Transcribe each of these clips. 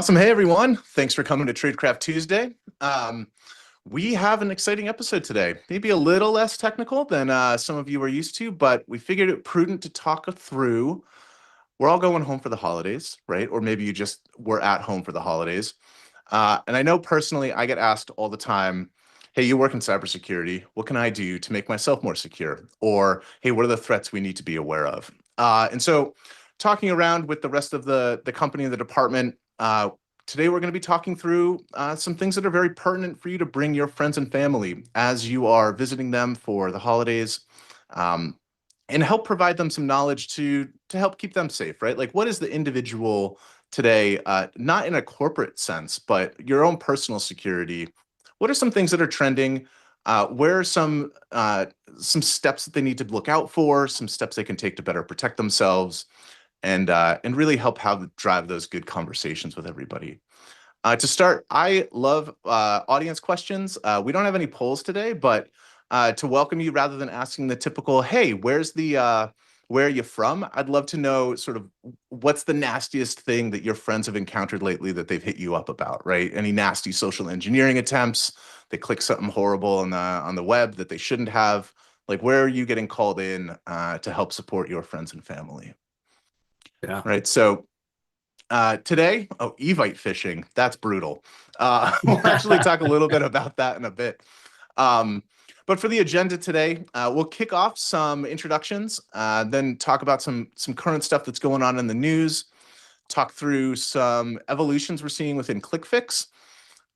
Awesome. Hey, everyone. Thanks for coming to Tradecraft Tuesday. We have an exciting episode today. Maybe a little less technical than some of you are used to, but we figured it prudent to talk through. We're all going home for the holidays, right? Or maybe you just were at home for the holidays. And I know personally, I get asked all the time, hey, you work in cybersecurity. What can I do to make myself more secure? Or, hey, what are the threats we need to be aware of? And so talking around with the rest of the company and the department, today we're going to be talking through some things that are very pertinent for you to bring your friends and family as you are visiting them for the holidays, and help provide them some knowledge to help keep them safe, right? Like, what is the individual today, not in a corporate sense, but your own personal security? What are some things that are trending? Where are some steps that they need to look out for, some steps they can take to better protect themselves, and really help drive those good conversations with everybody. To start, I love audience questions. We don't have any polls today, but to welcome you, rather than asking the typical, hey, where are you from? I'd love to know sort of what's the nastiest thing that your friends have encountered lately that they've hit you up about, right? Any nasty social engineering attempts? They click something horrible on the web that they shouldn't have. Like, where are you getting called in to help support your friends and family? Yeah. Right. So today, Evite phishing, that's brutal. We'll actually talk a little bit about that in a bit. But for the agenda today, we'll kick off some introductions, then talk about some current stuff that's going on in the news, talk through some evolutions we're seeing within ClickFix,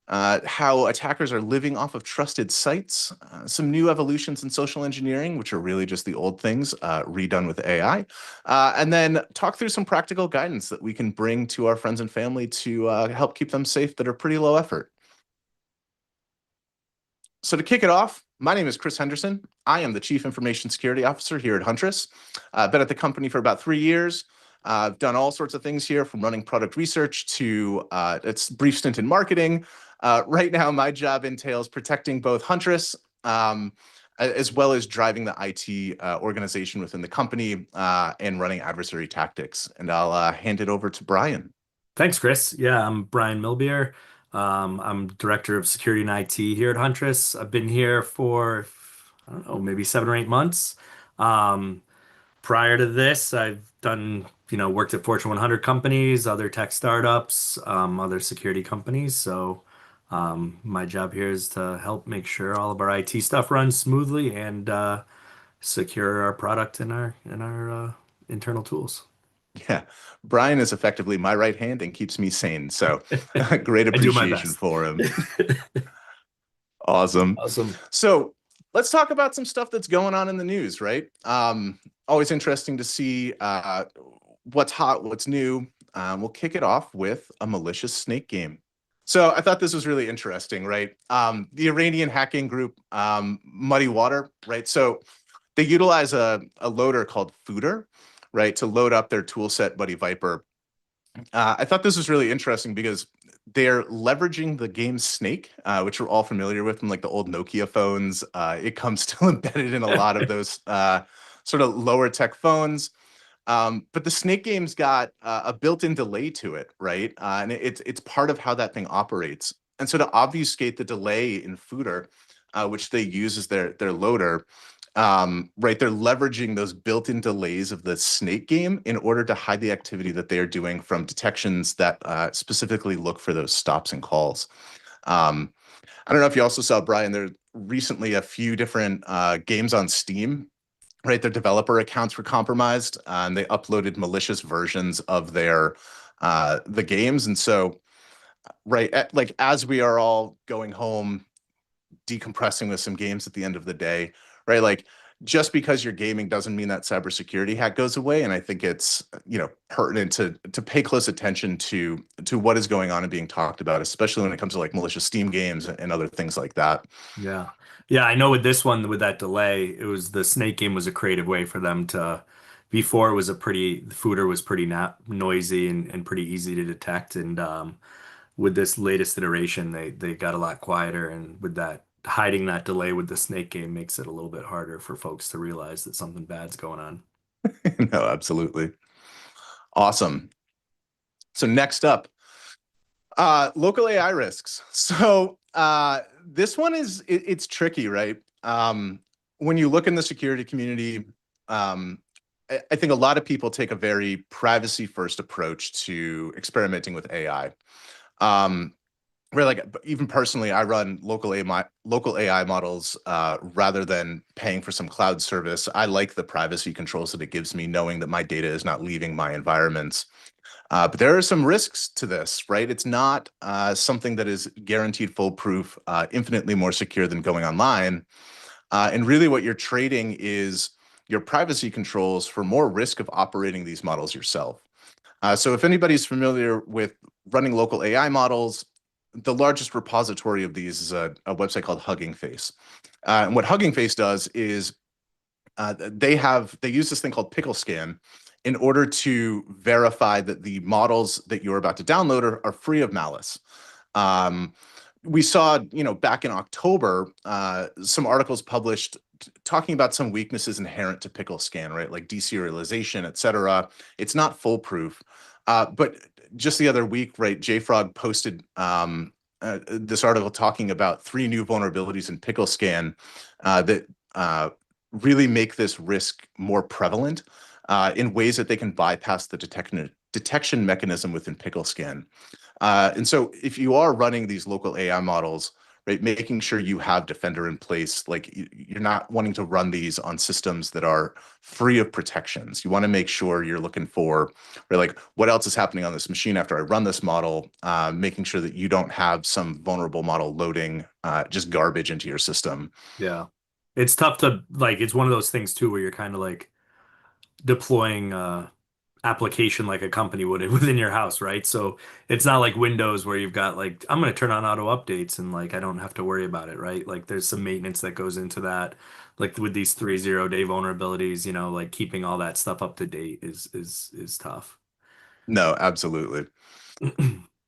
how attackers are living off of trusted sites, some new evolutions in social engineering, which are really just the old things redone with AI, and then talk through some practical guidance that we can bring to our friends and family to help keep them safe that are pretty low effort. So to kick it off, my name is Chris Henderson. I am the Chief Information Security Officer here at Huntress. I've been at the company for about 3 years. I've done all sorts of things here, from running product research to its brief stint in marketing. Right now, my job entails protecting both Huntress as well as driving the IT organization within the company and running adversary tactics. And I'll hand it over to Brian. Thanks, Chris. Yeah, I'm Brian Milbier. I'm Director of Security and IT here at Huntress. I've been here for, I don't know, maybe 7 or 8 months. Um, Prior to this, I've done, worked at Fortune 100 companies, other tech startups, other security companies. So my job here is to help make sure all of our IT stuff runs smoothly and secure our product and our internal tools. Yeah, Brian is effectively my right hand and keeps me sane. So great I do my appreciation best. for him. Awesome. Awesome. So let's talk about some stuff that's going on in the news, right? Always interesting to see what's hot, what's new. We'll kick it off with a malicious snake game. So I thought this was really interesting, right? The Iranian hacking group, Muddy Water, right? So they utilize a loader called Footer, right, to load up their tool set, Buddy Viper. I thought this was really interesting because they're leveraging the game Snake, which we're all familiar with from like the old Nokia phones. It comes still embedded in a lot of those sort of lower tech phones. But the Snake game's got a built-in delay to it, right? And it's part of how that thing operates. And so to obfuscate the delay in Footer, which they use as their loader, right, they're leveraging those built-in delays of the Snake game in order to hide the activity that they are doing from detections that specifically look for those stops and calls. I don't know if you also saw, Brian, there recently a few different games on Steam, right? Their developer accounts were compromised, and they uploaded malicious versions of the games. And so, right, like as we are all going home, decompressing with some games at the end of the day, right? Like, just because you're gaming doesn't mean that cybersecurity hack goes away. And I think it's, pertinent to pay close attention to what is going on and being talked about, especially when it comes to like malicious Steam games and other things like that. Yeah. Yeah, I know with this one, with that delay, it was the Snake game was a creative way for them to, before it was the footer was pretty noisy and pretty easy to detect. And with this latest iteration, they got a lot quieter. And with that, hiding that delay with the Snake game makes it a little bit harder for folks to realize that something bad's going on. No, absolutely. Awesome. So next up, Local AI risks. So this one it's tricky, right? When you look in the security community, I think a lot of people take a very privacy first approach to experimenting with AI. Where like even personally, I run local AI models rather than paying for some cloud service. I like the privacy controls that it gives me, knowing that my data is not leaving my environments. But there are some risks to this, right? It's not something that is guaranteed foolproof, infinitely more secure than going online. And really what you're trading is your privacy controls for more risk of operating these models yourself. So if anybody's familiar with running local AI models, the largest repository of these is a website called Hugging Face. And what Hugging Face does is they use this thing called Pickle Scan in order to verify that the models that you're about to download are free of malice. We saw, back in October, some articles published talking about some weaknesses inherent to Pickle Scan, right? Like deserialization, et cetera. It's not foolproof. But just the other week, right, JFrog posted this article talking about 3 new vulnerabilities in Pickle Scan that really make this risk more prevalent in ways that they can bypass the detection mechanism within Pickle Scan. And so if you are running these local AI models, right, making sure you have Defender in place, like you're not wanting to run these on systems that are free of protections. You want to make sure you're looking for, right, like what else is happening on this machine after I run this model, making sure that you don't have some vulnerable model loading just garbage into your system. Yeah. It's tough to like, it's one of those things too where you're kind of like deploying application like a company would within your house, right? So it's not like Windows where you've got like, I'm going to turn on auto updates and like I don't have to worry about it, right? Like there's some maintenance that goes into that. Like with these 3 0-day vulnerabilities, like keeping all that stuff up to date is tough. No, absolutely.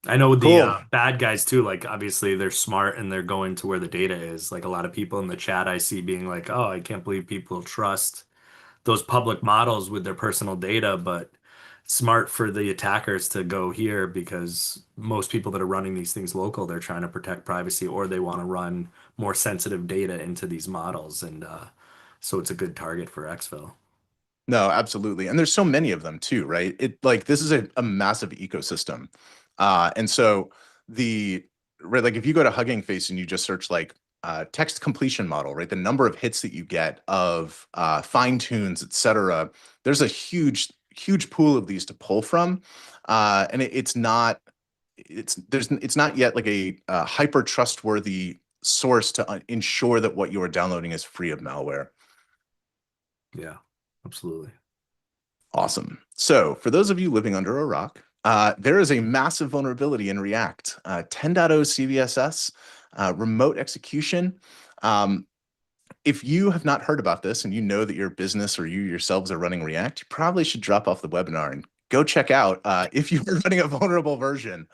I know the Cool. bad guys too, like obviously they're smart and they're going to where the data is. Like a lot of people in the chat I see being like, "Oh, I can't believe people trust those public models with their personal data," but smart for the attackers to go here because most people that are running these things local, they're trying to protect privacy or they want to run more sensitive data into these models, and so it's a good target for exfil. No, absolutely. And there's so many of them too, right? It like this is a massive ecosystem. And so the right, like if you go to Hugging Face and you just search like text completion model, right? The number of hits that you get of fine tunes, et cetera, there's a huge pool of these to pull from. And it's not yet like a hyper trustworthy source to ensure that what you are downloading is free of malware. Yeah, absolutely. Awesome. So for those of you living under a rock, there is a massive vulnerability in React 10.0 CVSS, remote execution. If you have not heard about this and you know that your business or you yourselves are running React, you probably should drop off the webinar and go check out if you are running a vulnerable version.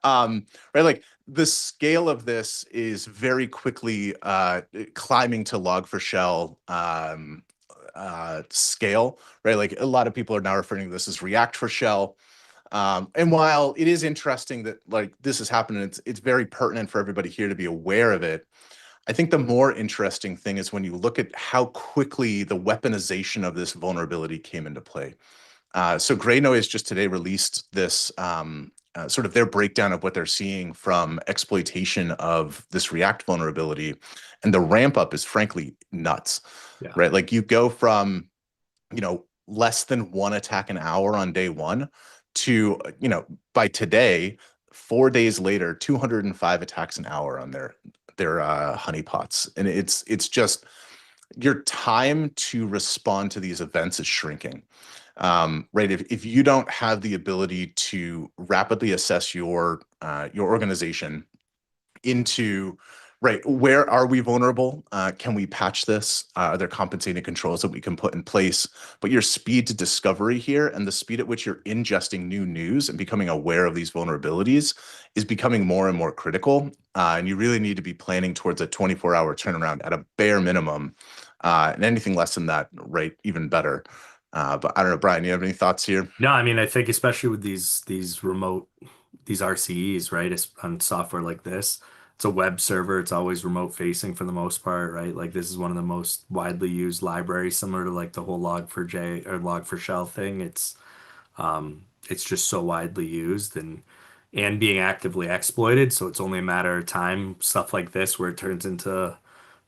Right, like the scale of this is very quickly climbing to Log4Shell scale, right? Like a lot of people are now referring to this as React for Shell. And while it is interesting that like this is happening, it's very pertinent for everybody here to be aware of it. I think the more interesting thing is when you look at how quickly the weaponization of this vulnerability came into play. So Gray Noise just today released this sort of their breakdown of what they're seeing from exploitation of this React vulnerability. And the ramp up is frankly nuts, Yeah. right? Like you go from, less than 1 attack an hour on day 1 to, by today, 4 days later, 205 attacks an hour on their honeypots. And it's just your time to respond to these events is shrinking. Right. If you don't have the ability to rapidly assess your organization into, right, where are we vulnerable? Can we patch this? Are there compensating controls that we can put in place? But your speed to discovery here and the speed at which you're ingesting new news and becoming aware of these vulnerabilities is becoming more and more critical. And you really need to be planning towards a 24-hour turnaround at a bare minimum. And anything less than that, right, even better. But I don't know, Brian, you have any thoughts here? No, I mean, I think especially with these remote these RCEs, right? It's on software like this. It's a web server. It's always remote facing for the most part, right? Like this is one of the most widely used libraries, similar to like the whole Log4j or Log4Shell thing. It's just so widely used and being actively exploited. So it's only a matter of time, stuff like this, where it turns into,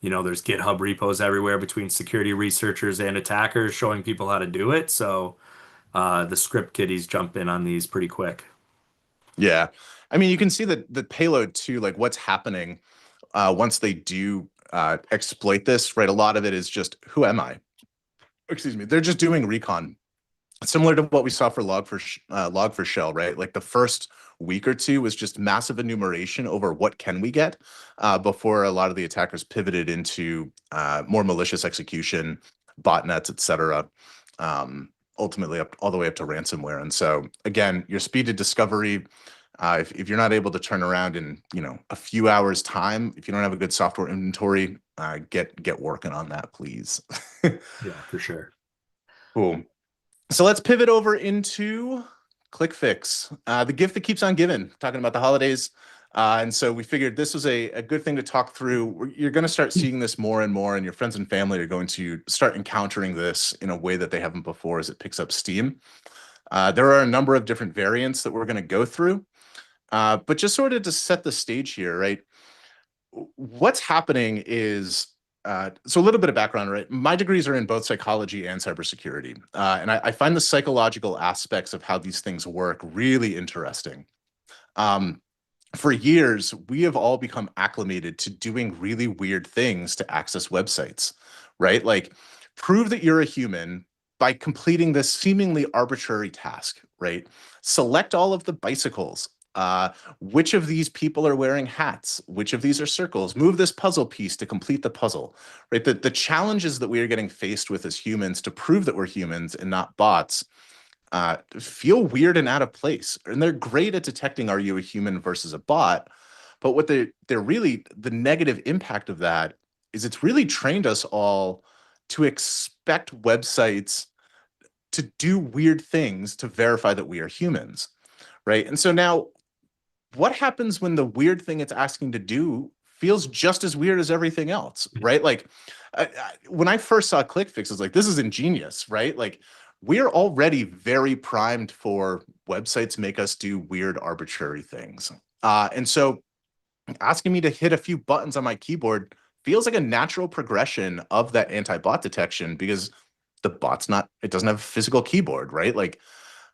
there's GitHub repos everywhere between security researchers and attackers showing people how to do it. So the script kiddies jump in on these pretty quick. Yeah. I mean, you can see the payload too, like what's happening once they do exploit this, right? A lot of it is just, who am I? Excuse me. They're just doing recon. Similar to what we saw for Log4Shell, right? Like the first week or two was just massive enumeration over what can we get before a lot of the attackers pivoted into more malicious execution, botnets, et cetera. Ultimately up all the way up to ransomware. And so again, your speed to discovery, if you're not able to turn around in a few hours time, if you don't have a good software inventory, get working on that, please. Yeah, for sure. Cool. So let's pivot over into ClickFix, the gift that keeps on giving, talking about the holidays. And so we figured this was a good thing to talk through. You're going to start seeing this more and more, and your friends and family are going to start encountering this in a way that they haven't before as it picks up steam. There are a number of different variants that we're going to go through, but just sort of to set the stage here, right? What's happening is, so a little bit of background, right? My degrees are in both psychology and cybersecurity. And I find the psychological aspects of how these things work really interesting. For years, we have all become acclimated to doing really weird things to access websites, right? Like prove that you're a human by completing this seemingly arbitrary task, right? Select all of the bicycles. Which of these people are wearing hats? Which of these are circles? Move this puzzle piece to complete the puzzle, right? The challenges that we are getting faced with as humans to prove that we're humans and not bots feel weird and out of place. And they're great at detecting, are you a human versus a bot? But what they're really, the negative impact of that is it's really trained us all to expect websites to do weird things to verify that we are humans, right? And so now what happens when the weird thing it's asking to do feels just as weird as everything else, right? Like when I first saw ClickFix, I was like, this is ingenious, right? Like we're already very primed for websites make us do weird, arbitrary things. And so asking me to hit a few buttons on my keyboard feels like a natural progression of that anti-bot detection because the bot's not, it doesn't have a physical keyboard, right? Like,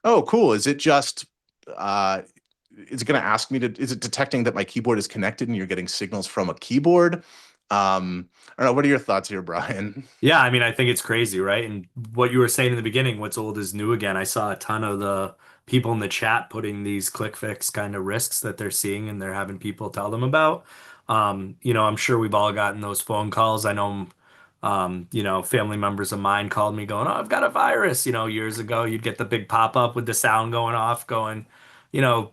oh, cool. Is it just, is it going to ask me to, is it detecting that my keyboard is connected and you're getting signals from a keyboard? I don't know. What are your thoughts here, Brian? Yeah, I mean, I think it's crazy, right? And what you were saying in the beginning, what's old is new again. I saw a ton of the people in the chat putting these ClickFix kind of risks that they're seeing and they're having people tell them about. I'm sure we've all gotten those phone calls. I know, family members of mine called me going, "Oh, I've got a virus." Years ago, you'd get the big pop-up with the sound going off, going,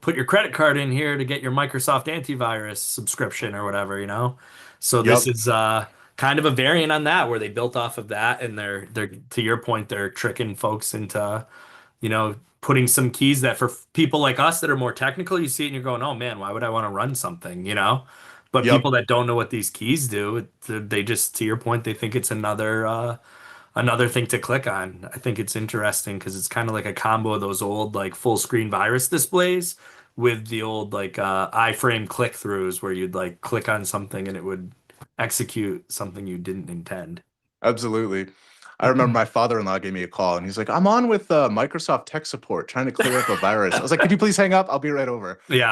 put your credit card in here to get your Microsoft antivirus subscription or whatever. So this Yep. is kind of a variant on that where they built off of that and they're to your point, they're tricking folks into, putting some keys that for people like us that are more technical, you see it and you're going, "Oh man, why would I want to run something?" But Yep. people that don't know what these keys do, they just, to your point, they think it's another thing to click on. I think it's interesting because it's kind of like a combo of those old like full screen virus displays with the old like iframe click throughs where you'd like click on something and it would execute something you didn't intend. Absolutely. I remember my father-in-law gave me a call and he's like, I'm on with Microsoft tech support trying to clear up a virus. I was like, could you please hang up? I'll be right over. Yeah.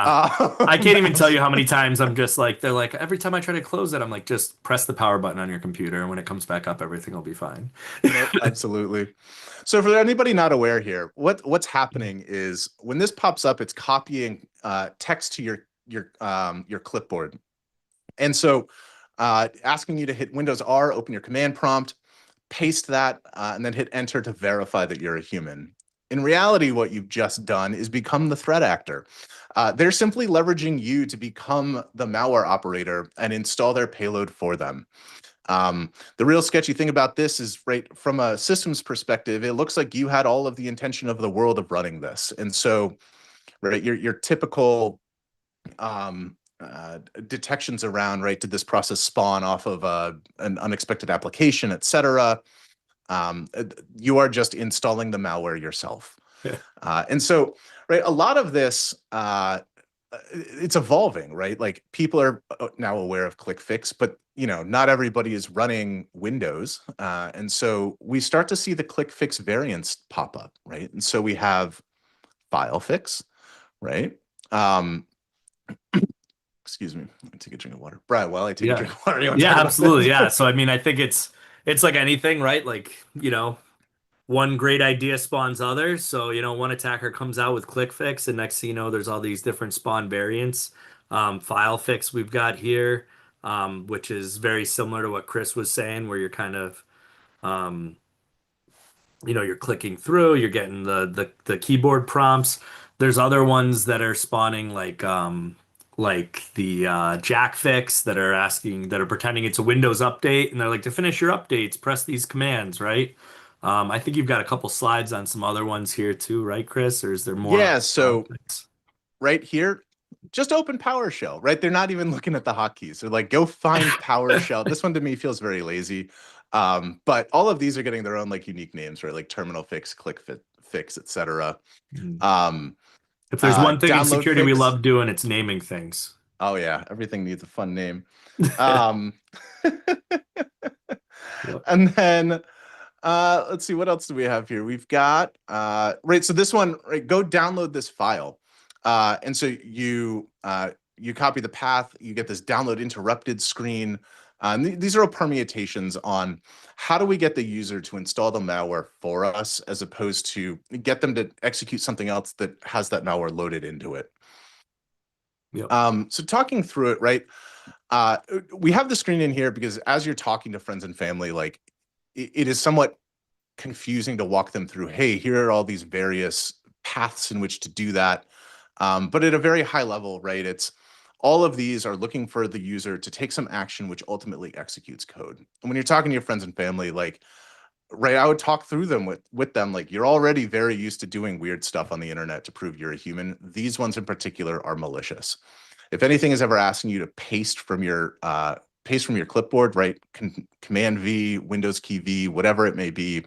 I can't even tell you how many times I'm just like, they're like, every time I try to close it, I'm like, just press the power button on your computer. And when it comes back up, everything will be fine. Nope, absolutely. So for anybody not aware here, what's happening is when this pops up, it's copying text to your clipboard. And so asking you to hit Windows R, open your command prompt, paste that, and then hit enter to verify that you're a human. In reality, what you've just done is become the threat actor. They're simply leveraging you to become the malware operator and install their payload for them. The real sketchy thing about this is, right, from a systems perspective, it looks like you had all of the intention of the world of running this. And so right? Your typical detections around, right? Did this process spawn off of an unexpected application, et cetera? You are just installing the malware yourself. Yeah. And so, right, a lot of this, it's evolving, right? Like people are now aware of ClickFix, but not everybody is running Windows. And so we start to see the ClickFix variants pop up, right? And so we have FileFix, right? Um, excuse me, let me take a drink of water. Brian, while I take a Yeah. drink of water, you want to Yeah, talk about absolutely. this? Yeah. So I mean, I think it's like anything, right? Like, one great idea spawns others. So, one attacker comes out with ClickFix, and next thing you know, there's all these different spawn variants. FileFix we've got here, which is very similar to what Chris was saying, where you're kind of um, you're clicking through, you're getting the keyboard prompts. There's other ones that are spawning like the Jack fix that are pretending it's a Windows update, and they're like, to finish your updates, press these commands, right? I think you've got a couple slides on some other ones here too, right, Chris? Or is there more on Yeah, so fix? right here, just open PowerShell, right? They're not even looking at the hotkeys. They're like, go find PowerShell. This one to me feels very lazy. But all of these are getting their own like unique names, right? Like Terminal Fix, Fix, etc. Mhm. Um, If there's one thing in Download security we Fix. love doing, it's naming things. Oh yeah, everything needs a fun name. Um, Yep. and then let's see, what else do we have here? We've got right. So this one, right? Go download this file, and so you copy the path. You get this download interrupted screen. These are all permutations on how do we get the user to install the malware for us, as opposed to get them to execute something else that has that malware loaded into it. Yep. So talking through it, right? We have the screen in here because as you're talking to friends and family, like it is somewhat confusing to walk them through, hey, here are all these various paths in which to do that. But at a very high level, right, it's all of these are looking for the user to take some action which ultimately executes code. And when you're talking to your friends and family, like, right, I would talk through them with them, like, you're already very used to doing weird stuff on the internet to prove you're a human. These ones in particular are malicious. If anything is ever asking you to paste from your clipboard, right, Command V, Windows key V, whatever it may be,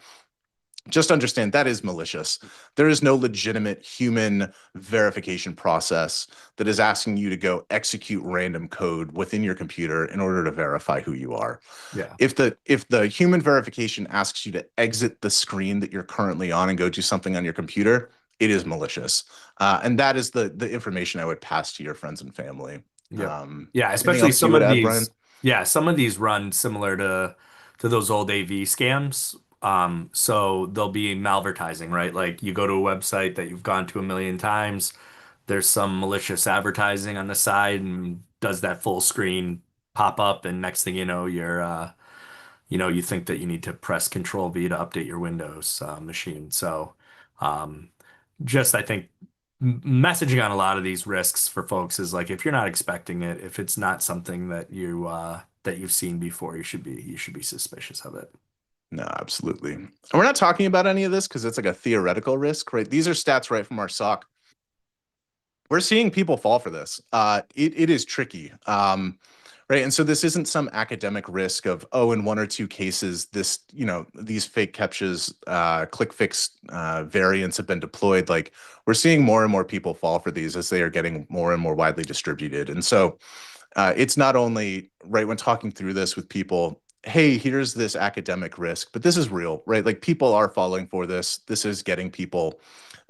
just understand that is malicious. There is no legitimate human verification process that is asking you to go execute random code within your computer in order to verify who you are. Yeah. If the human verification asks you to exit the screen that you're currently on and go do something on your computer, it is malicious. And that is the information I would pass to your friends and family. Yep. Um, Yeah, Anything especially else you some would of add, Brian? these. Yeah, some of these run similar to those old AV scams. So they'll be malvertising, right? Like you go to a website that you've gone to a million times, there's some malicious advertising on the side and does that full screen pop up, and next thing you know, you think that you need to press Control V to update your Windows machine. So, um, just I think messaging on a lot of these risks for folks is like if you're not expecting it, if it's not something that you've seen before, you should be suspicious of it. No, absolutely. And we're not talking about any of this because it's like a theoretical risk, right? These are stats right from our SOC. We're seeing people fall for this. It is tricky. Right. And so this isn't some academic risk of, oh, in one or two cases, these fake CAPTCHAs, ClickFix variants have been deployed. Like we're seeing more and more people fall for these as they are getting more and more widely distributed. And so it's not only, right, when talking through this with people, hey, here's this academic risk, but this is real, right? Like people are falling for this. This is getting people.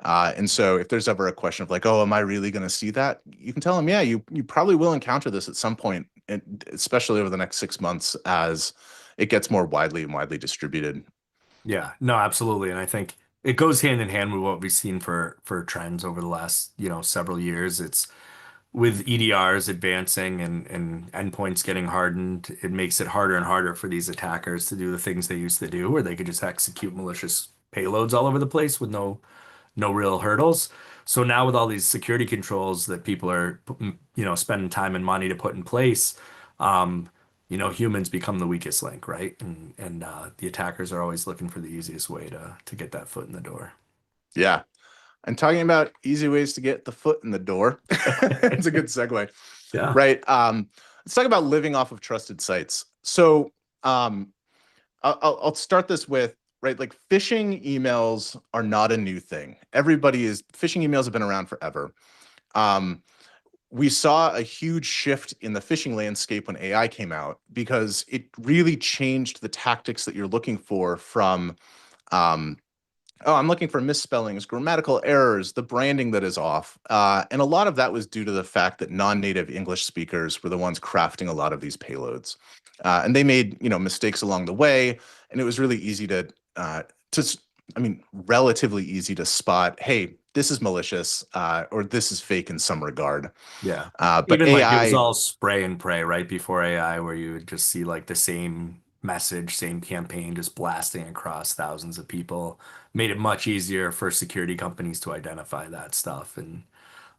And so if there's ever a question of like, oh, am I really going to see that? You can tell them, yeah, you probably will encounter this at some point, and especially over the next 6 months as it gets more widely distributed. Yeah, no, absolutely. And I think it goes hand in hand with what we've seen for trends over the last, several years. It's with EDRs advancing and endpoints getting hardened, it makes it harder and harder for these attackers to do the things they used to do, where they could just execute malicious payloads all over the place with no real hurdles. So now with all these security controls that people are, spending time and money to put in place, humans become the weakest link, right? And the attackers are always looking for the easiest way to get that foot in the door. Yeah. And talking about easy ways to get the foot in the door, it's a good segue, Yeah. right? Let's talk about living off of trusted sites. So um, I'll start this with, right, like phishing emails are not a new thing. Phishing emails have been around forever. Um, we saw a huge shift in the phishing landscape when AI came out because it really changed the tactics that you're looking for from um, oh, I'm looking for misspellings, grammatical errors, the branding that is off. And a lot of that was due to the fact that non-native English speakers were the ones crafting a lot of these payloads. And they made, mistakes along the way, and it was really easy relatively easy to spot, hey, this is malicious, or this is fake in some regard. Yeah. But Even like it was AI, all spray and pray right before AI, where you would just see like the same message, same campaign just blasting across thousands of people, made it much easier for security companies to identify that stuff. And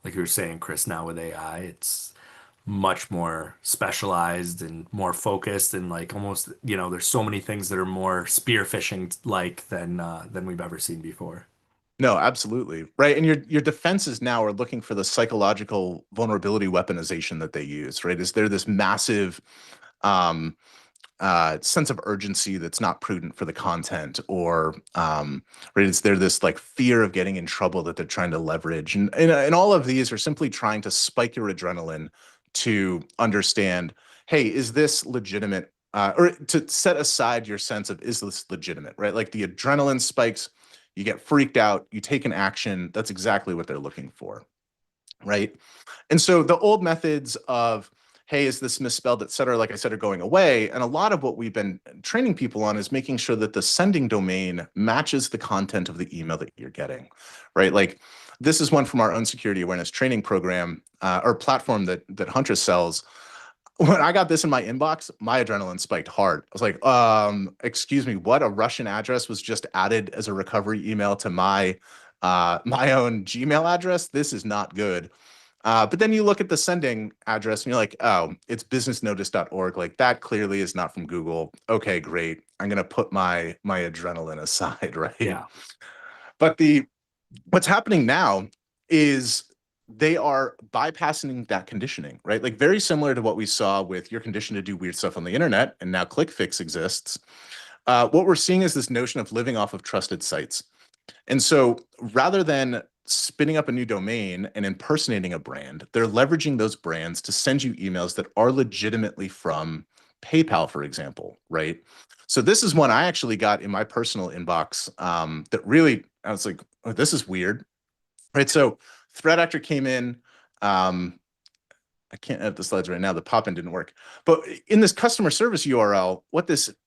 like you were saying, Chris, now with AI, it's much more specialized and more focused and like almost, there's so many things that are more spear phishing like than we've ever seen before. no, absolutely. Right. And your defenses now are looking for the psychological vulnerability weaponization that they use, right? Is there this massive um, sense of urgency that's not prudent for the content, or right, is there this like fear of getting in trouble that they're trying to leverage? And all of these are simply trying to spike your adrenaline to understand, hey, is this legitimate? Or to set aside your sense of, is this legitimate, right? Like the adrenaline spikes, you get freaked out, you take an action. That's exactly what they're looking for, right? And so the old methods of, hey, is this misspelled, et cetera, like I said, are going away. And a lot of what we've been training people on is making sure that the sending domain matches the content of the email that you're getting, right? Like this is one from our own security awareness training program, or platform that Huntress sells. When I got this in my inbox, my adrenaline spiked hard. I was like, excuse me, what? A Russian address was just added as a recovery email to my own Gmail address? This is not good. But then you look at the sending address and you're like, oh, it's businessnotice.org. Like that clearly is not from Google. Okay, great. I'm gonna put my adrenaline aside, right? Yeah. But what's happening now is they are bypassing that conditioning, right? Like very similar to what we saw with you're conditioned to do weird stuff on the internet, and now ClickFix exists. What we're seeing is this notion of living off of trusted sites. And so rather than spinning up a new domain and impersonating a brand, they're leveraging those brands to send you emails that are legitimately from PayPal, for example, right? So this is one I actually got in my personal inbox, that really, I was like, oh, this is weird, right? So threat actor came in. I can't edit the slides right now. The pop-in didn't work. But in this customer service URL,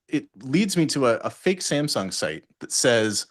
it leads me to a fake Samsung site that says,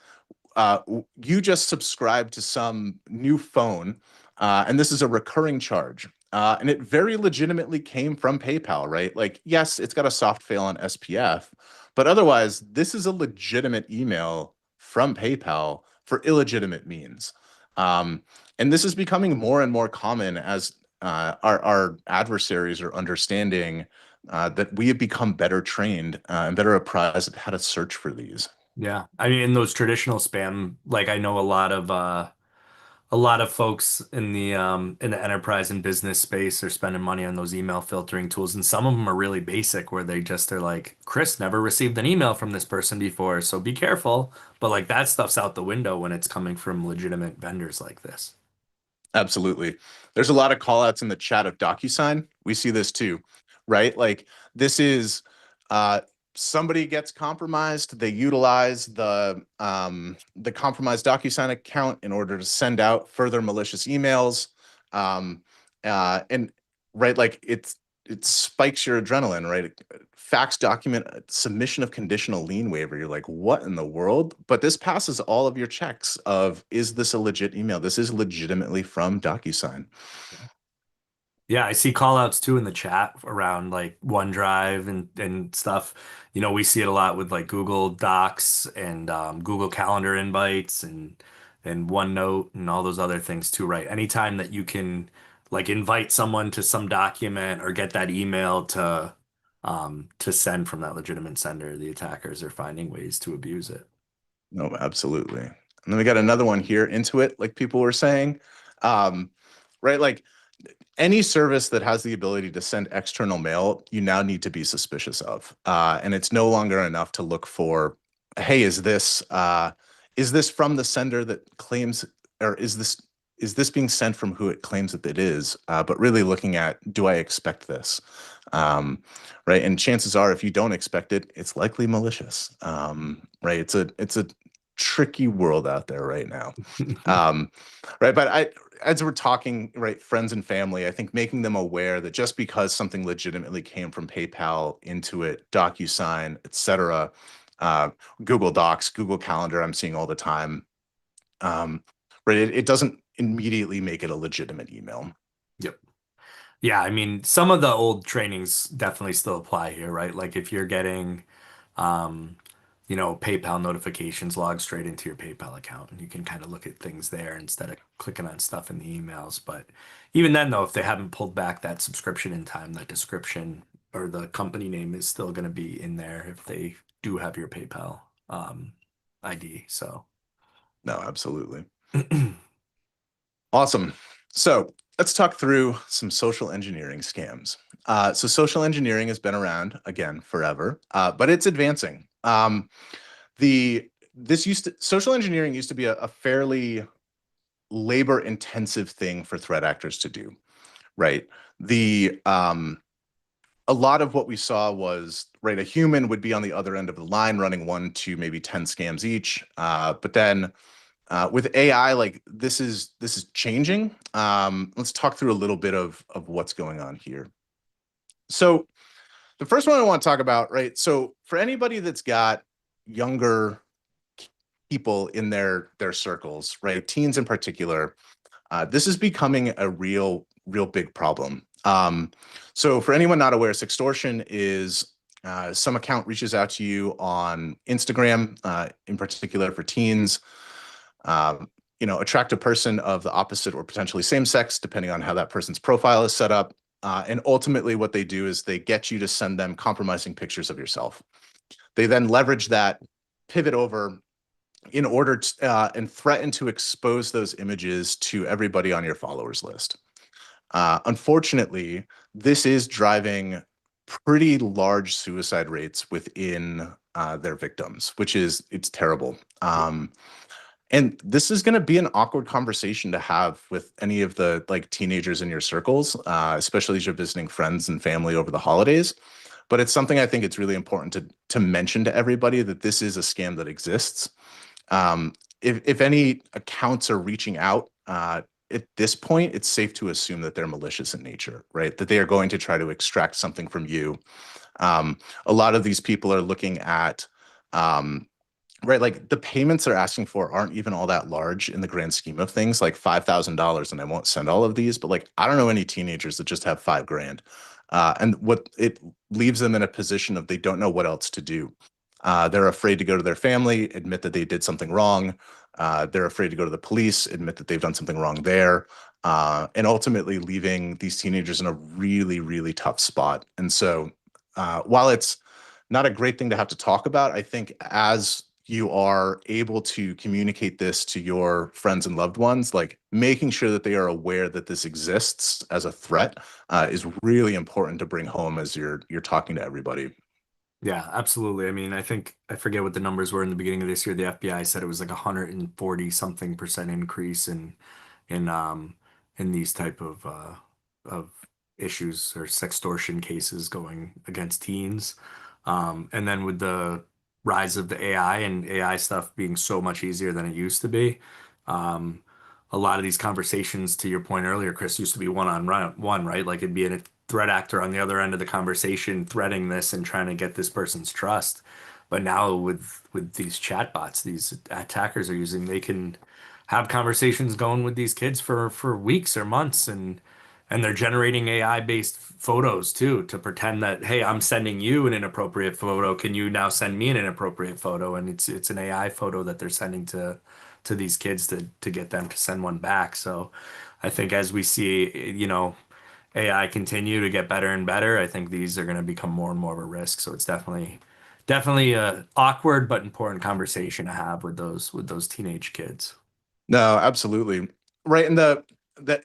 you just subscribed to some new phone, and this is a recurring charge. And it very legitimately came from PayPal, right? Like, yes, it's got a soft fail on SPF, but otherwise, this is a legitimate email from PayPal for illegitimate means. And this is becoming more and more common as our adversaries are understanding that we have become better trained and better apprised of how to search for these. Yeah. I mean, in those traditional spam, like I know a lot of folks in the enterprise and business space are spending money on those email filtering tools, and some of them are really basic where they're like, Chris never received an email from this person before, so be careful. But like that stuff's out the window when it's coming from legitimate vendors like this. Absolutely. There's a lot of call outs in the chat of DocuSign. We see this too, right? Like this is uh somebody gets compromised, they utilize the compromised DocuSign account in order to send out further malicious emails. And right, like it spikes your adrenaline, right? Fax document submission of conditional lien waiver. You're like, what in the world? But this passes all of your checks of, is this a legit email? This is legitimately from DocuSign. Yeah, I see call outs too in the chat around like OneDrive and stuff. We see it a lot with like Google Docs and Google Calendar invites and OneNote and all those other things too, right? Anytime that you can like invite someone to some document or get that email to send from that legitimate sender, the attackers are finding ways to abuse it. No, absolutely. And then we got another one here, Intuit, like people were saying. Um, right? Like any service that has the ability to send external mail, you now need to be suspicious of. And it's no longer enough to look for, hey, is this from the sender that claims, or is this being sent from who it claims that it is? But really looking at, do I expect this? Right. And chances are, if you don't expect it, it's likely malicious. Right. It's a tricky world out there right now. Right. But as we're talking, right, friends and family, I think making them aware that just because something legitimately came from PayPal, Intuit, DocuSign, etc., uh, Google Docs, Google Calendar, I'm seeing all the time, right, it doesn't immediately make it a legitimate email. Yep. Yeah, I mean, some of the old trainings definitely still apply here, right? Like if you're getting, um, PayPal notifications logged straight into your PayPal account, and you can kind of look at things there instead of clicking on stuff in the emails. But even then, though, if they haven't pulled back that subscription in time, that description or the company name is still going to be in there if they do have your PayPal ID. So, No, absolutely. Awesome. So let's talk through some social engineering scams. So social engineering has been around again forever, but it's advancing. The this used to Social engineering used to be a fairly labor intensive thing for threat actors to do, right? The A lot of what we saw was, right, a human would be on the other end of the line running 1 to maybe 10 scams each, but then with AI, like this is changing. Let's talk through a little bit of what's going on here. So the first one I want to talk about, right? So for anybody that's got younger people in their circles, right, teens in particular, this is becoming a real big problem. So for anyone not aware, sextortion is some account reaches out to you on Instagram, in particular for teens. Um, Attract a person of the opposite or potentially same sex, depending on how that person's profile is set up. And ultimately, what they do is they get you to send them compromising pictures of yourself. They then leverage that, pivot over in order to, and threaten to expose those images to everybody on your followers list. Unfortunately, this is driving pretty large suicide rates within their victims, it's terrible. And this is going to be an awkward conversation to have with any of the like teenagers in your circles, especially as you're visiting friends and family over the holidays. But it's something I think it's really important to mention to everybody that this is a scam that exists. Um, if any accounts are reaching out, at this point, it's safe to assume that they're malicious in nature, right? That they are going to try to extract something from you. A lot of these people are looking at, right, like the payments they're asking for aren't even all that large in the grand scheme of things, like $5,000, and I won't send all of these, but like I don't know any teenagers that just have 5 grand. And what it leaves them in a position of they don't know what else to do. They're afraid to go to their family, admit that they did something wrong. They're afraid to go to the police, admit that they've done something wrong there, and ultimately leaving these teenagers in a really tough spot. And so, while it's not a great thing to have to talk about, I think as you are able to communicate this to your friends and loved ones, like making sure that they are aware that this exists as a threat, is really important to bring home as you're talking to everybody. Yeah, absolutely. I mean, I think I forget what the numbers were in the beginning of this year. The FBI said it was like 140 something percent increase in in these type of issues or sextortion cases going against teens. And then with the rise of the AI and AI stuff being so much easier than it used to be, um, a lot of these conversations, to your point earlier, Chris, used to be one, right? Like it'd be a threat actor on the other end of the conversation threading this and trying to get this person's trust. But now with these chatbots, these attackers are using, they can have conversations going with these kids for weeks or months, and they're generating AI based photos too to pretend that, hey, I'm sending you an inappropriate photo. Can you now send me an inappropriate photo? And it's an AI photo that they're sending to these kids to get them to send one back. So I think as we see, AI continue to get better and better, I think these are going to become more and more of a risk. So it's definitely a awkward but important conversation to have with those teenage kids. No, absolutely. Right. And the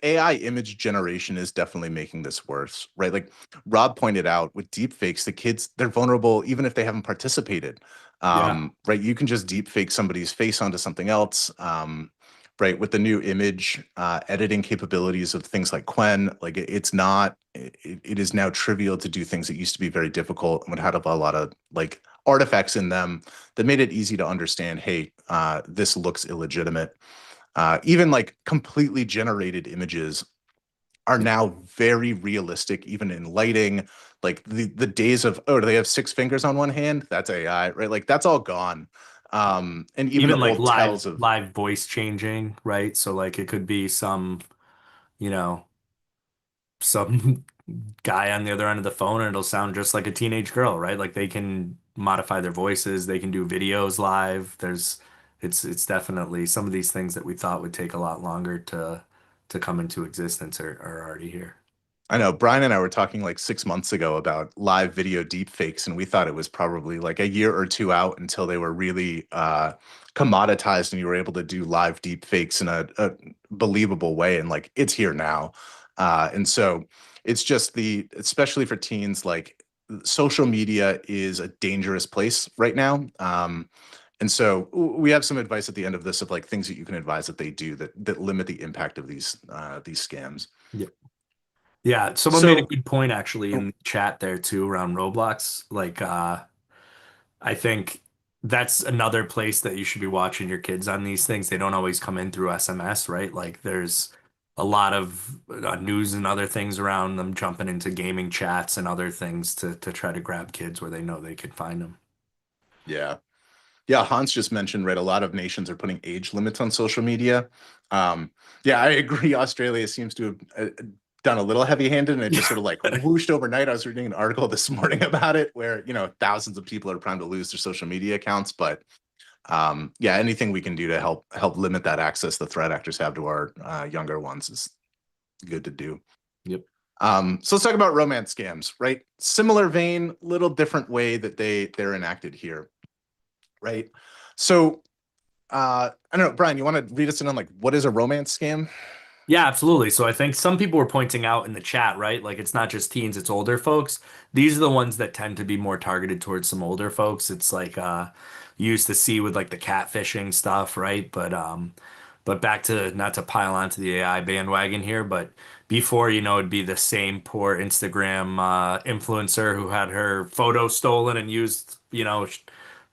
AI image generation is definitely making this worse, right? Like Rob pointed out with deep fakes, the kids, they're vulnerable even if they haven't participated. Yeah. Right. You can just deep fake somebody's face onto something else. Right. With the new image editing capabilities of things like Quen, like it's not, it is now trivial to do things that used to be very difficult and would have a lot of like artifacts in them that made it easy to understand, hey, this looks illegitimate. Even like completely generated images are now very realistic, even in lighting. Like the days of, oh, do they have six fingers on one hand? That's AI, right? Like that's all gone. And even the Even like old tells of, live voice changing, right? So like it could be some, you know, some guy on the other end of the phone and it'll sound just like a teenage girl, right? Like they can modify their voices, they can do videos live. It's definitely some of these things that we thought would take a lot longer to come into existence are already here. I know Brian and I were talking like 6 months ago about live video deep fakes, and we thought it was probably like a year or two out until they were really commoditized and you were able to do live deep fakes in a believable way. And like it's here now. And so it's just especially for teens, like social media is a dangerous place right now. And so we have some advice at the end of this of like things that you can advise that they do that limit the impact of these scams. Yep. Yeah, someone made a So good point actually oh, in the chat there too around Roblox. Like I think that's another place that you should be watching your kids on these things. They don't always come in through SMS, right? Like there's a lot of news and other things around them jumping into gaming chats and other things to try to grab kids where they know they can find them. yeah. Yeah, Hans just mentioned, right? A lot of nations are putting age limits on social media. Yeah, I agree. Australia seems to have done a little heavy-handed, and it just Yeah. sort of like whooshed overnight. I was reading an article this morning about it, where thousands of people are primed to lose their social media accounts. But yeah, anything we can do to help limit that access the threat actors have to our younger ones is good to do. Yep. So let's talk about romance scams, right? Similar vein, little different way that they're enacted here, right? So I don't know, Brian, you want to read us in on like what is a romance scam? Yeah, absolutely. So I think some people were pointing out in the chat, right? Like it's not just teens, it's older folks. These are the ones that tend to be more targeted towards some older folks. It's like you used to see with like the catfishing stuff, right? But back to not to pile onto the AI bandwagon here, but before, it'd be the same poor Instagram influencer who had her photo stolen and used,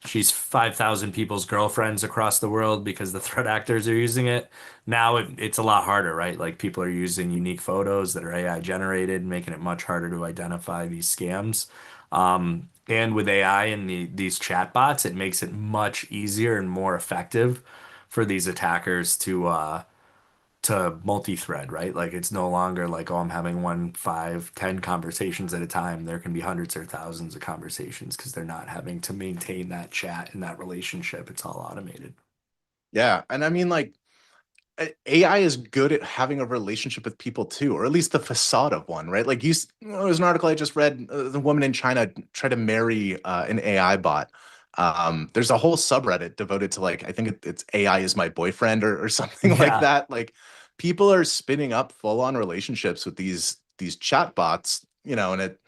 she's 5,000 people's girlfriends across the world because the threat actors are using it. Now it's a lot harder, right? Like people are using unique photos that are AI generated, making it much harder to identify these scams. And with AI and these chatbots, it makes it much easier and more effective for these attackers to multi-thread, right? Like it's no longer like, oh, I'm having one, five, 10 conversations at a time. There can be hundreds or thousands of conversations because they're not having to maintain that chat and that relationship. It's all automated. Yeah, and I mean like AI is good at having a relationship with people too, or at least the facade of one, right? Like there's an article I just read. The woman in China tried to marry an AI bot. There's a whole subreddit devoted to like I think it's AI is my boyfriend or something like Yeah. that. Like people are spinning up full-on relationships with these chat bots, and it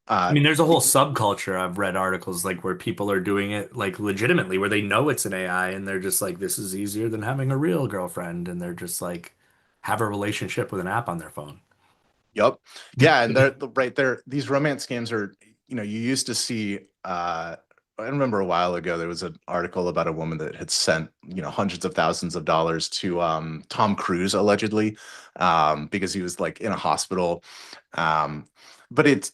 I uh mean, there's a whole subculture. I've read articles like where people are doing it like legitimately, where they know it's an AI and they're just like, this is easier than having a real girlfriend. And they're just like, have a relationship with an app on their phone. Yep. Yeah, and they're right there. These romance scams are, you used to see I remember a while ago there was an article about a woman that had sent, hundreds of thousands of dollars to Tom Cruise allegedly because he was like in a hospital. Um but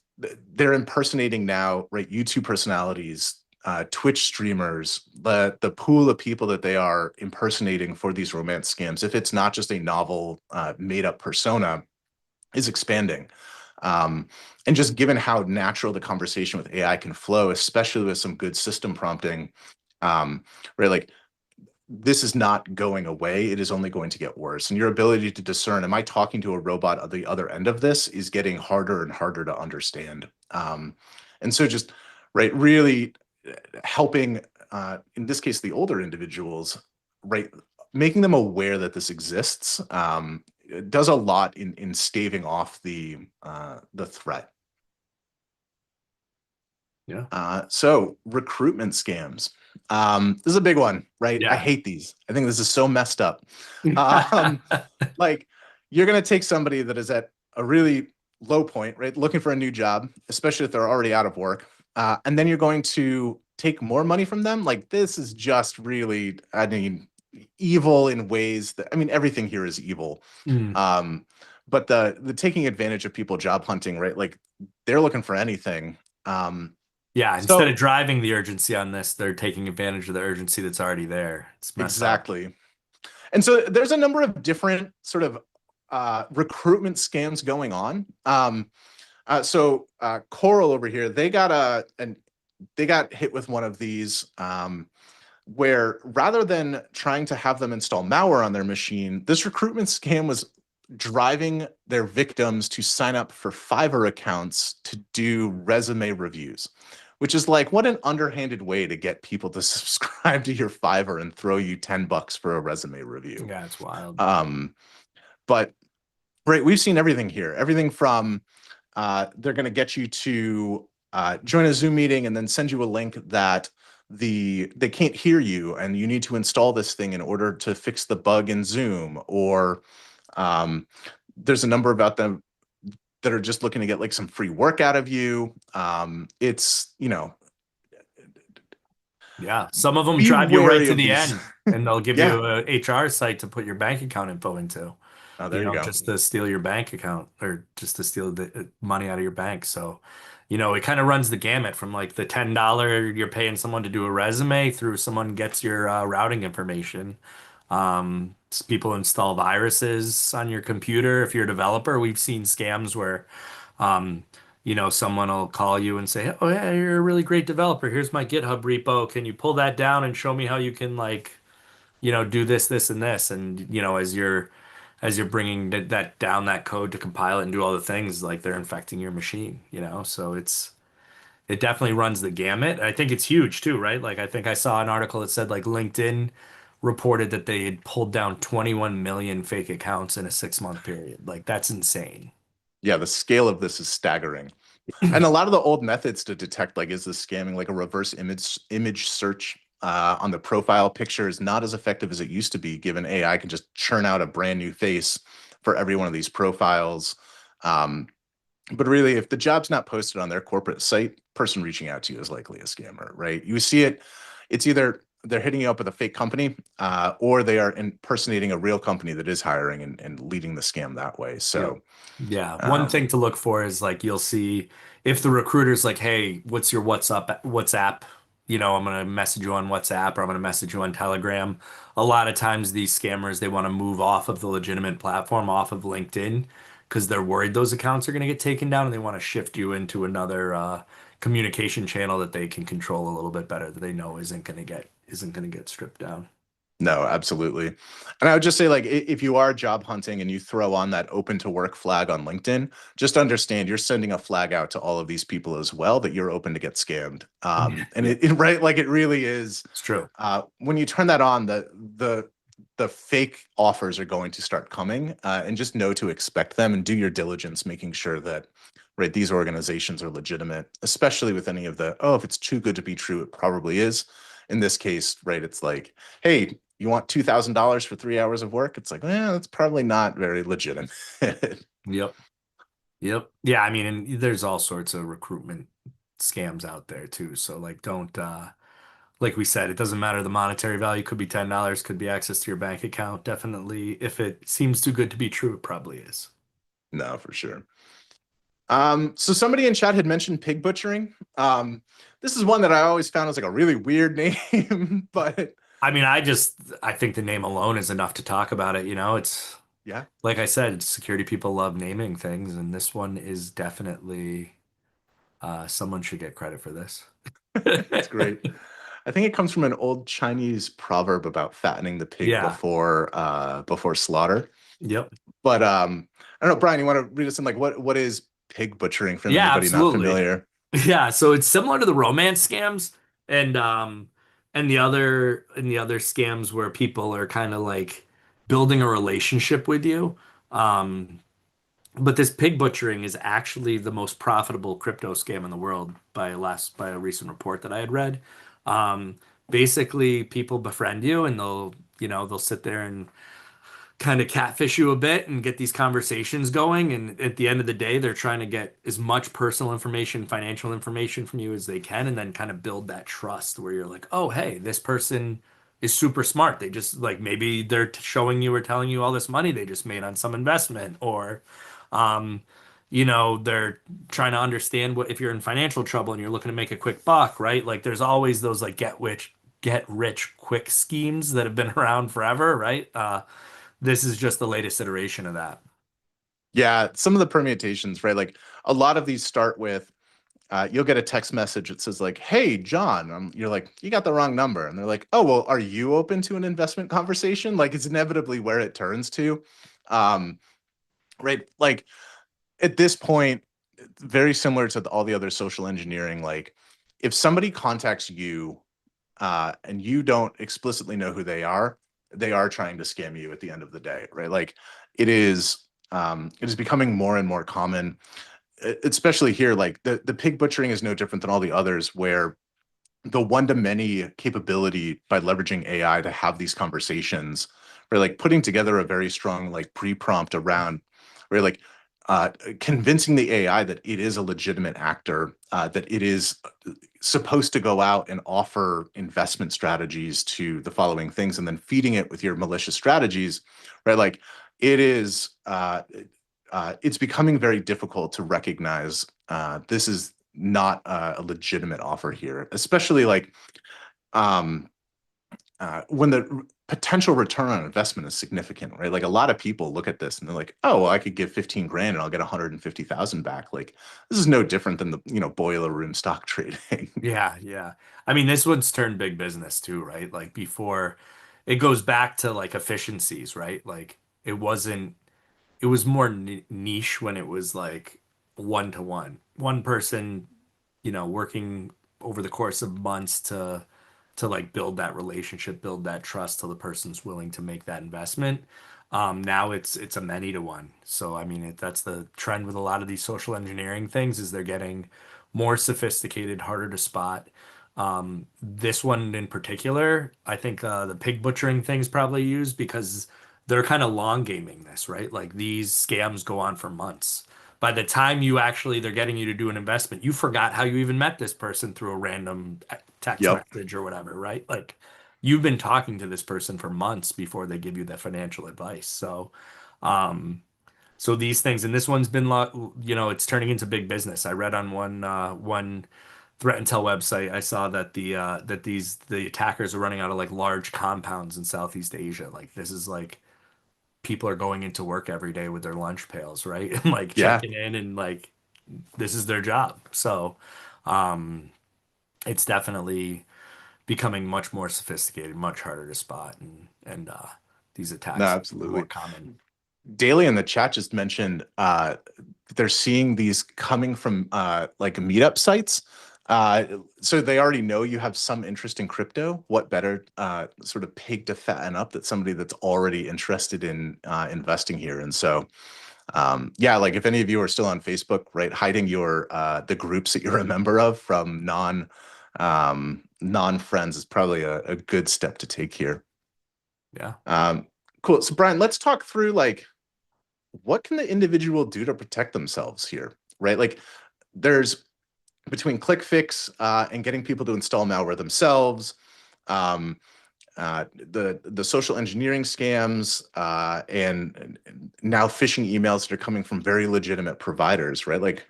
they're impersonating now, right? YouTube personalities, Twitch streamers, the pool of people that they are impersonating for these romance scams. If it's not just a novel made up persona is expanding. And just given how natural the conversation with AI can flow, especially with some good system prompting, right? Like this is not going away. It is only going to get worse. And your ability to discern, am I talking to a robot at the other end of this, is getting harder and harder to understand. And so just, right, really helping, in this case, the older individuals, right, making them aware that this exists, it does a lot in staving off the threat. Yeah. So recruitment scams. This is a big one, right? I Yeah. hate these. I think this is so messed up. Um, like you're going to take somebody that is at a really low point, right? Looking for a new job, especially if they're already out of work. And then you're going to take more money from them. Like this is just really, I mean, evil in ways that, I mean, everything here is evil. Mm. But the taking advantage of people job hunting, right? Like they're looking for anything. Yeah, instead of So driving the urgency on this, they're taking advantage of the urgency that's already there. It's messed up. exactly. And so there's a number of different sort of recruitment scams going on. Coral over here, they got hit with one of these where rather than trying to have them install malware on their machine, this recruitment scam was driving their victims to sign up for Fiverr accounts to do resume reviews, which is like, what an underhanded way to get people to subscribe to your Fiverr and throw you $10 for a resume review. Yeah, it's wild. But right, we've seen everything here. Everything from they're going to get you to join a Zoom meeting and then send you a link that they can't hear you and you need to install this thing in order to fix the bug in Zoom. Or there's a number about them that are just looking to get like some free work out of you. It's, Yeah, some of them be drive you right wary to of the these. end, and they'll give Yeah. you a HR site to put your bank account info into, Oh, there you go. just to steal your bank account or just to steal the money out of your bank. So, it kind of runs the gamut from like the $10 you're paying someone to do a resume through someone gets your routing information. People install viruses on your computer. If you're a developer, we've seen scams where, um, someone will call you and say, "Oh, yeah, you're a really great developer. Here's my GitHub repo. Can you pull that down and show me how you can like, do this, this, and this?" And as you're bringing that down that code to compile it and do all the things, like they're infecting your machine. So it definitely runs the gamut. I think it's huge too, right? Like I think I saw an article that said like LinkedIn reported that they had pulled down 21 million fake accounts in a 6-month period. Like that's insane. Yeah, the scale of this is staggering. And a lot of the old methods to detect, like, is this scamming, like a reverse image search on the profile picture is not as effective as it used to be, given AI can just churn out a brand new face for every one of these profiles. But really, if the job's not posted on their corporate site, person reaching out to you is likely a scammer, right? You see it, it's either they're hitting you up with a fake company or they are impersonating a real company that is hiring and leading the scam that way. Yep. So, Yeah. One thing to look for is like you'll see if the recruiter's like, "Hey, what's your WhatsApp? I'm gonna message you on WhatsApp or I'm gonna message you on Telegram." A lot of times these scammers they want to move off of the legitimate platform, off of LinkedIn, because they're worried those accounts are gonna get taken down and they want to shift you into another communication channel that they can control a little bit better that they know isn't gonna get stripped down. no, absolutely. And I would just say, like, if you are job hunting and you throw on that open to work flag on LinkedIn, just understand you're sending a flag out to all of these people as well that you're open to get scammed. And Yeah, right, like it really is. it's true. When you turn that on, the fake offers are going to start coming, and just know to expect them and do your diligence, making sure that right these organizations are legitimate, especially with any of the, oh, if it's too good to be true, it probably is. In this case, right, it's like, hey, you want $2,000 for 3 hours of work? It's like, that's probably not very legitimate. Yep. Yep. Yeah, I mean, and there's all sorts of recruitment scams out there too. So like don't like we said, it doesn't matter the monetary value could be $10, could be access to your bank account. Definitely if it seems too good to be true, it probably is. No, for sure. So somebody in chat had mentioned pig butchering. This is one that I always found was like a really weird name, but I mean, I think the name alone is enough to talk about it, it's yeah, like I said, security people love naming things, and this one is definitely someone should get credit for this. it's great. I think it comes from an old Chinese proverb about fattening the pig Yeah. before slaughter. Yep. But I don't know, Brian, you want to read us in like what is pig butchering for Yeah, anybody not absolutely. familiar? Yeah, so it's similar to the romance scams, And and the other scams where people are kind of like building a relationship with you. Um, but this pig butchering is actually the most profitable crypto scam in the world by a recent report that I had read. Um, Basically, people befriend you and they'll sit there and kind of catfish you a bit and get these conversations going. And at the end of the day, they're trying to get as much personal information, financial information from you as they can, and then kind of build that trust where you're like, oh, hey, this person is super smart. They just like maybe they're showing you or telling you all this money they just made on some investment, or, um, they're trying to understand what if you're in financial trouble and you're looking to make a quick buck, right? Like there's always those like get rich quick schemes that have been around forever, right? This is just the latest iteration of that. Yeah, some of the permutations, right? Like a lot of these start with you'll get a text message that says like, "Hey, John," you're like, "You got the wrong number," and they're like, "Oh, well, are you open to an investment conversation?" Like it's inevitably where it turns to, um, right? Like at this point, very similar to all the other social engineering. Like if somebody contacts you and you don't explicitly know who they are trying to scam you at the end of the day, right? Like it is it is becoming more and more common, especially here. Like the pig butchering is no different than all the others, where the one-to-many capability by leveraging AI to have these conversations, or like putting together a very strong like pre-prompt around, where like convincing the AI that it is a legitimate actor, that it is supposed to go out and offer investment strategies to the following things, and then feeding it with your malicious strategies, right? Like it is, it's becoming very difficult to recognize this is not a legitimate offer here, especially like um, when the potential return on investment is significant, right? Like a lot of people look at this and they're like, "Oh, well, I could give 15 grand and I'll get 150,000 back." Like this is no different than the boiler room stock trading. Yeah, yeah. I mean, this one's turned big business too, right? Like before, it goes back to like efficiencies, right? Like it wasn't, it was more niche when it was like one to one, one person, working over the course of months to like build that relationship, build that trust till the person's willing to make that investment. Now it's a many to one. So I mean, that's the trend with a lot of these social engineering things is they're getting more sophisticated, harder to spot. This one in particular, I think the pig butchering thing's probably used because they're kind of long gaming this, right? Like these scams go on for months. By the time they're getting you to do an investment, you forgot how you even met this person through a random text Yep. message or whatever, right? Like you've been talking to this person for months before they give you that financial advice. Um, so these things, and this one's been, it's turning into big business. I read on one threat intel website, I saw that the attackers are running out of like large compounds in Southeast Asia. Like this is like people are going into work every day with their lunch pails, right? And like Yeah. checking in and like this is their job. So, um, it's definitely becoming much more sophisticated, much harder to spot, and these No, attacks are more absolutely. common. Daily in the chat just mentioned they're seeing these coming from like meetup sites. Uh, so they already know you have some interest in crypto. What better sort of pig to fatten up that somebody that's already interested in investing here? And so, yeah, like if any of you are still on Facebook, right, hiding your the groups that you're a member of from non friends is probably a good step to take here. Yeah. Cool. So Brian, let's talk through like what can the individual do to protect themselves here, right? Like there's between ClickFix and getting people to install malware themselves, um, the social engineering scams, and now phishing emails that are coming from very legitimate providers, right? Like,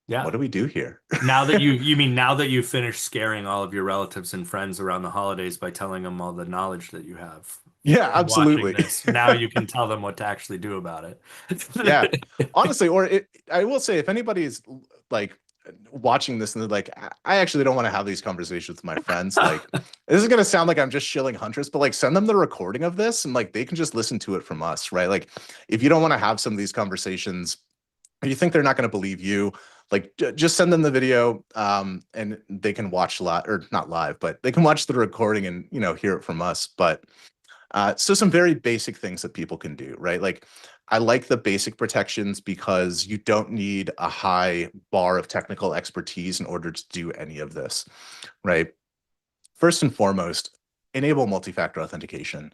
Yeah. what do we do here? You mean now that you've finished scaring all of your relatives and friends around the holidays by telling them all the knowledge that you have Yeah, from watching absolutely. this, now you can tell them what to actually do about Yeah, it. honestly, I will say if anybody's like watching this and they're like, I actually don't want to have these conversations with my friends. Like, this is gonna sound like I'm just shilling Huntress, but like, send them the recording of this and like they can just listen to it from us, right? Like, if you don't want to have some of these conversations, or you think they're not going to believe you, like just send them the video, and they can watch live, or not live, but they can watch the recording and, hear it from us. But so some very basic things that people can do, right? Like I like the basic protections because you don't need a high bar of technical expertise in order to do any of this, right? First and foremost, enable multi-factor authentication.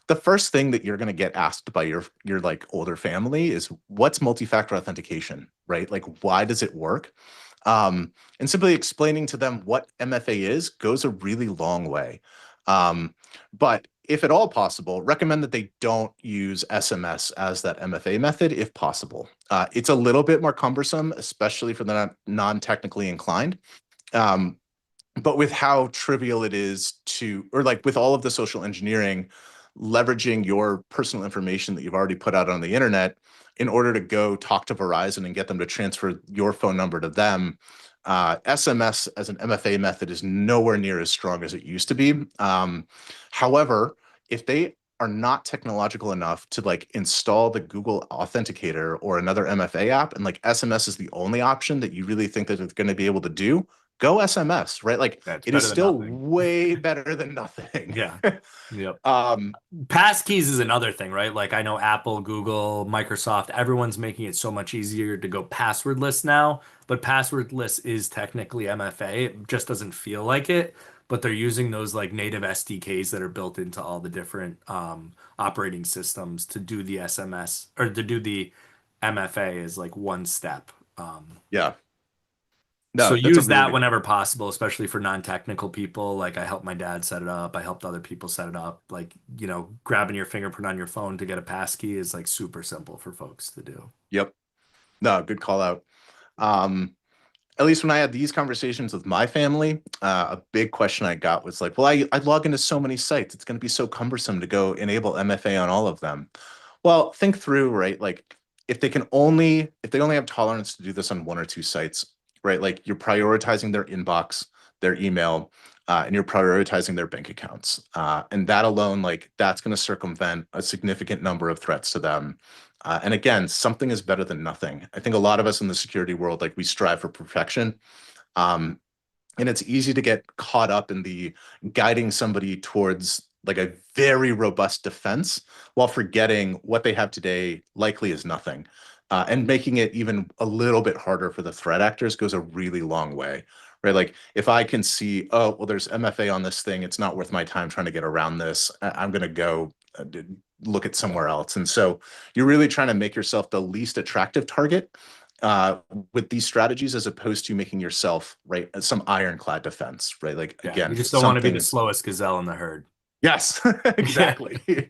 The first thing that you're going to get asked by your like older family is, what's multi-factor authentication, right? Like, why does it work? And simply explaining to them what MFA is goes a really long way. But if at all possible, recommend that they don't use SMS as that MFA method if possible. It's a little bit more cumbersome, especially for the non-technically inclined. But with how trivial it is to, or like with all of the social engineering, leveraging your personal information that you've already put out on the internet in order to go talk to Verizon and get them to transfer your phone number to them, SMS as an MFA method is nowhere near as strong as it used to be. However, if they are not technological enough to like install the Google Authenticator or another MFA app, and like SMS is the only option that you really think that it's going to be able to do, go SMS, right? Like That's it better is than still nothing. way better than nothing. Yeah. Yep. um, Passkeys is another thing, right? Like I know Apple, Google, Microsoft, everyone's making it so much easier to go passwordless now, but passwordless is technically MFA. It just doesn't feel like it, but they're using those like native SDKs that are built into all the different operating systems to do the SMS or to do the MFA is like one step. yeah, So no, that's a use really that good. whenever possible, especially for non-technical people. Like I helped my dad set it up. I helped other people set it up. Like, grabbing your fingerprint on your phone to get a passkey is like super simple for folks to do. Yep. No, good call out. Um, at least when I had these conversations with my family, a big question I got was like, well, I log into so many sites. It's going to be so cumbersome to go enable MFA on all of them. Well, think through, right? Like if they only have tolerance to do this on one or two sites, right? Like you're prioritizing their inbox, their email, and you're prioritizing their bank accounts. And that alone, like that's going to circumvent a significant number of threats to them. And again, something is better than nothing. I think a lot of us in the security world, like we strive for perfection. Um, and it's easy to get caught up in the guiding somebody towards like a very robust defense while forgetting what they have today likely is nothing. And making it even a little bit harder for the threat actors goes a really long way, right? Like if I can see, oh, well, there's MFA on this thing, it's not worth my time trying to get around this. I'm going to go look at somewhere else. And so you're really trying to make yourself the least attractive target uh, with these strategies, as opposed to making yourself, right, some ironclad defense, right? Like Yeah. You again, just don't want to be the something. slowest gazelle in the herd. Yes, Yeah. exactly. Yeah.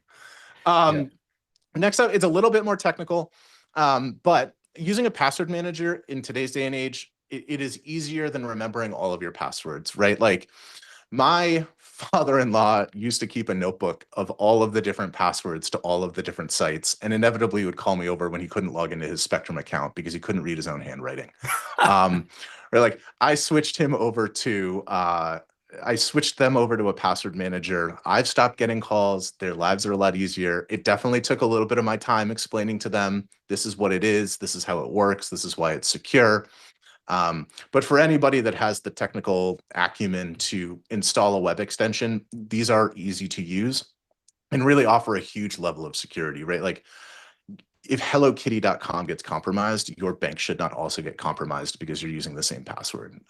um, Next up, it's a little bit more technical, but using a password manager in today's day and age, it is easier than remembering all of your passwords, right? Like my father-in-law used to keep a notebook of all of the different passwords to all of the different sites, and inevitably would call me over when he couldn't log into his Spectrum account because he couldn't read his own handwriting. Um, or like I switched them over to a password manager. I've stopped getting calls. Their lives are a lot easier. It definitely took a little bit of my time explaining to them, this is what it is, this is how it works, this is why it's secure. But for anybody that has the technical acumen to install a web extension, these are easy to use and really offer a huge level of security, right? Like if hellokitty.com gets compromised, your bank should not also get compromised because you're using the same password.